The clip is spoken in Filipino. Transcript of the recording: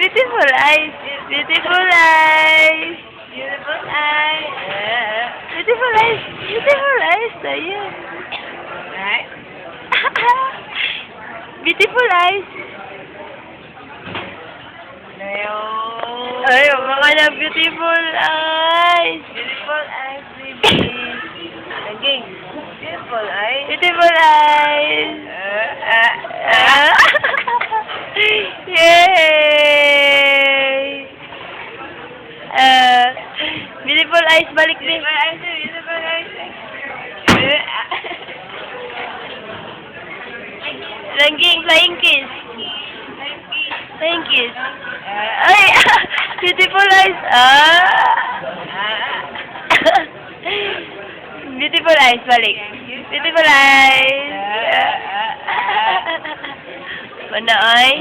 Beautiful eyes. Beautiful eyes. Beautiful eyes. Beautiful eyes. Beautiful eyes. Ayun. Right? Beautiful eyes. Ayun. Ay, mga na beautiful eyes. Beautiful eyes, baby. Again. Beautiful eyes. Beautiful eyes. Ah. Yay! Beautiful eyes, balik din. Beautiful eyes, beautiful eyes. Langging, flying kiss. Flying kiss. Ay! Beautiful eyes. Beautiful eyes, balik. Beautiful eyes. Mana ay?